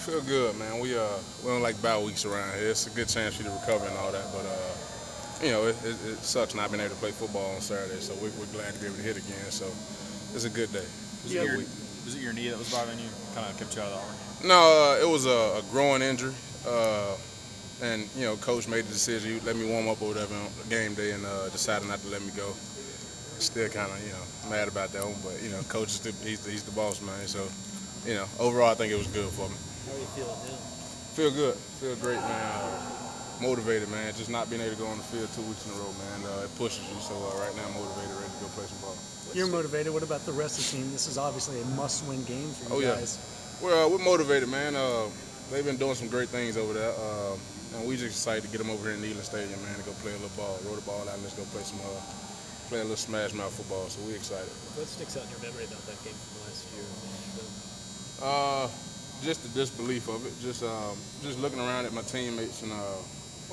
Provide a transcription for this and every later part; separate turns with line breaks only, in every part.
Feel good, man. We don't like bye weeks around here. It's a good chance for you to recover and all that, but it sucks not being able to play football on Saturday. So we're glad to be able to hit again. So it's a good day. It's
Was
a
it
good
your
week.
was it your knee that was bothering you? Kind of kept you out of the arm.
No, it was a growing injury, and coach made the decision. He let me warm up or whatever on game day, and decided not to let me go. Still kind of mad about that one, but coach is he's the boss, man. So overall I think it was good for me.
How are you feeling now?
Feel good, feel great, man. Motivated, man. Just not being able to go on the field 2 weeks in a row, man. It pushes you. So right now I'm motivated, ready to go play some ball.
You're motivated. What about the rest of the team? This is obviously a must-win game for you guys.
We're motivated, man. They've been doing some great things over there, and we just excited to get them over here in Neyland Stadium, man, to go play a little ball, roll the ball out, and let's go play a little smash mouth football. So we excited.
What sticks out in your memory about that game from last year?
Just the disbelief of it. Just looking around at my teammates and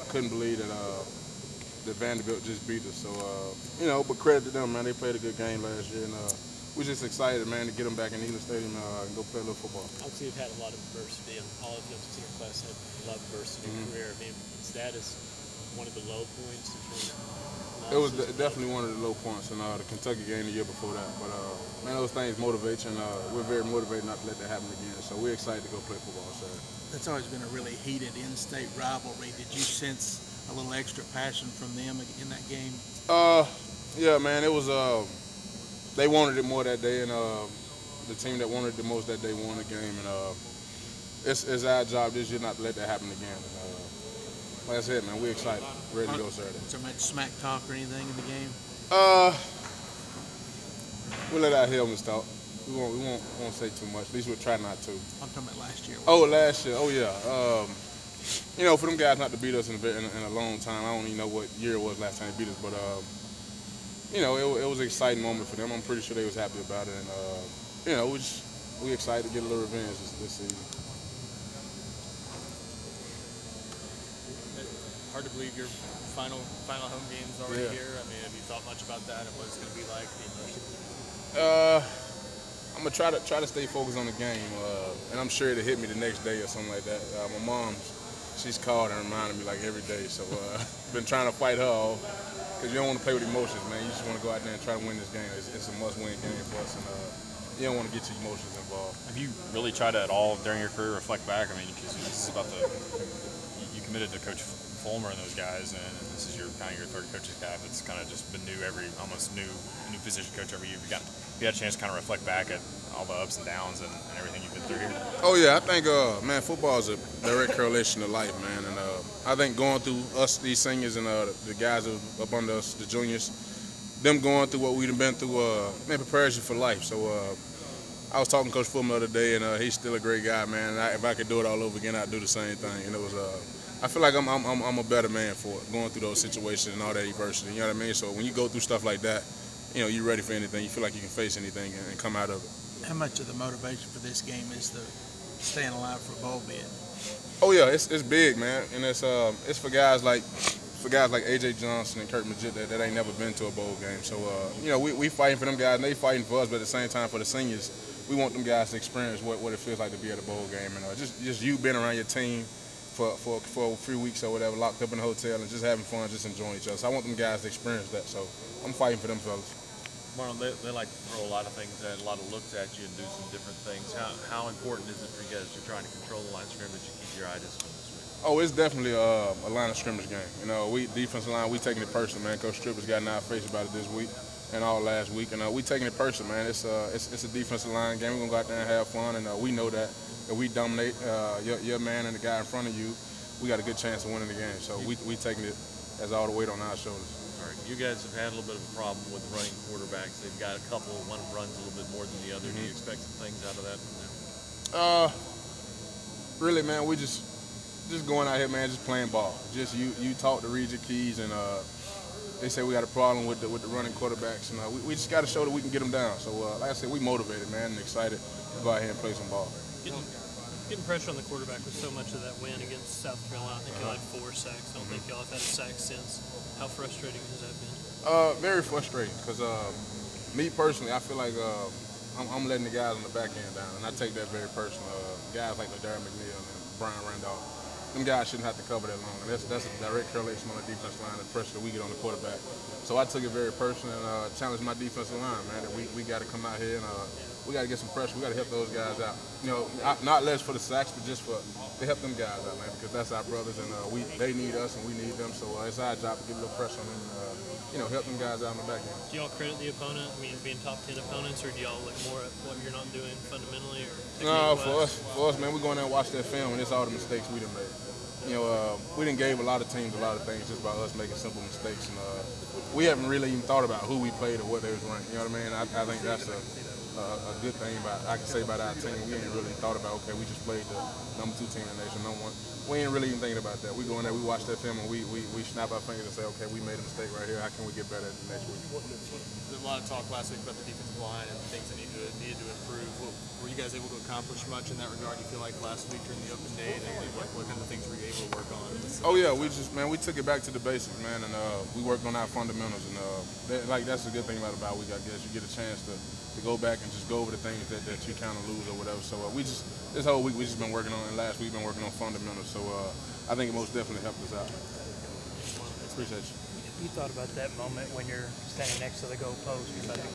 couldn't believe that Vanderbilt just beat us. So but credit to them, man. They played a good game last year, and we're just excited, man, to get them back in Neyland Stadium and go play a little football.
Obviously, you've had a lot of adversity, and all of your senior class had a lot of adversity in your career. I mean, is that one of the low points?
It was definitely one of the low points in the Kentucky game the year before that. But, man, those things motivate you, and we're very motivated not to let that happen again. So we're excited to go play football Saturday.
That's always been a really heated in-state rivalry. Did you sense a little extra passion from them in that game?
Yeah, man. It was they wanted it more that day, and the team that wanted it the most that day won the game. And it's our job this year not to let that happen again. Like I said, man, we're excited, ready to go Saturday.
Was there much smack talk or anything in the game?
We'll let our helmets talk. We won't say too much. At least we'll try not to.
I'm talking about last year.
Oh, last year. Oh, yeah. For them guys not to beat us in a long time, I don't even know what year it was last time they beat us, but it was an exciting moment for them. I'm pretty sure they was happy about it, and we excited to get a little revenge this season.
Hard to believe your final home game's already here. I mean, have you thought much about that and what it's going to be like?
I'm gonna try to stay focused on the game, and I'm sure it'll hit me the next day or something like that. My mom, she's called and reminded me like every day, so been trying to fight her off because you don't want to play with emotions, man. You just want to go out there and try to win this game. It's a must-win game for us, and you don't want to get your emotions involved.
Have you really tried to at all during your career reflect back? I mean, because this is about you committed to Coach Fulmer and those guys, and this is your third coaching staff. It's kind of just been almost new position coach every year. You had a chance to kind of reflect back at all the ups and downs and everything you've been through here.
Oh yeah, I think man, football is a direct correlation to life, man, and I think going through us, these seniors, and the guys up under us, the juniors, them going through what we've been through, man, prepares you for life. So I was talking to Coach Fulmer the other day, and he's still a great guy, man. And if I could do it all over again, I'd do the same thing. And it was I feel like I'm a better man for it, going through those situations and all that adversity. You know what I mean? So when you go through stuff like that, you're ready for anything. You feel like you can face anything and come out of it.
How much of the motivation for this game is the staying alive for a bowl bid?
Oh yeah, it's big, man, and it's for guys like AJ Johnson and Kurt Magid that ain't never been to a bowl game. So we fighting for them guys, and they fighting for us. But at the same time, for the seniors, we want them guys to experience what it feels like to be at a bowl game, and just you being around your team for a few weeks or whatever, locked up in a hotel and just having fun, just enjoying each other. So I want them guys to experience that. So I'm fighting for them fellas.
Marlon, they like to throw a lot of things at, a lot of looks at you and do some different things. How important is it for you guys to trying to control the line of scrimmage and keep your eye disciplined this week?
Oh, it's definitely a line of scrimmage game. We defensive line, we taking it personal, man. Coach Tripp has gotten our face about it this week and all last week, and we taking it personal, man. It's a defensive line game. We're gonna go out there and have fun, and we know that if we dominate your man and the guy in front of you, we got a good chance of winning the game. So we taking it as all the weight on our shoulders.
All right, you guys have had a little bit of a problem with running quarterbacks. They've got a couple. One runs a little bit more than the other. Do you expect some things out of that from them?
Really, man, we just going out here, man, just playing ball. Just you talk to read your keys, and they say we got a problem with the running quarterbacks, and we just got to show that we can get them down. So, like I said, we motivated, man, and excited to go out here and play some ball.
Getting pressure on the quarterback with so much of that win against South Carolina. I think y'all had 4 sacks. I don't think y'all have had a sack since. How frustrating has that been?
Very frustrating, because me personally, I feel like I'm letting the guys on the back end down, and I take that very personal. Guys like Darren McNeil and Brian Randolph, them guys shouldn't have to cover that long. And that's a direct correlation on the defensive line, the pressure that we get on the quarterback. So I took it very personal and challenged my defensive line, man. That we got to come out here and we got to get some pressure. We got to help those guys out. You know, not less for the sacks, but just to help them guys out, man, because that's our brothers and they need us and we need them. So it's our job to get a little pressure on them and help them guys out on the back end.
Do y'all credit the opponent? I mean, being top 10 opponents, or do y'all look more at what you're not doing fundamentally or
No,
technique-wise?
for us, man, we go in there and watch that film, and it's all the mistakes we done made. You know, we done gave a lot of teams a lot of things just by us making simple mistakes, and we haven't really even thought about who we played or what they was ranked. You know what I mean? I think that's a good thing I can say about our team. We ain't really thought about, okay, we just played the number 2 team in the nation, number 1. We ain't really even thinking about that. We go in there, we watch that film, and we snap our fingers and say, okay, we made a mistake right here. How can we get better next week?
There's a lot of talk last week about the defensive line and things that needed to improve. Were you guys able to accomplish much in that regard? You feel like last week during the open day, what kind of things were you able to work on?
Oh yeah, we took it back to the basics, man, and we worked on our fundamentals, and that's the good thing about a bye week, I guess. You get a chance to go back and just go over the things that you kind of lose or whatever. So this whole week we just been working on, and last week been working on fundamentals. So I think it most definitely helped us out. Appreciate you.
You thought about that moment when you're standing next to the goalpost, you're about to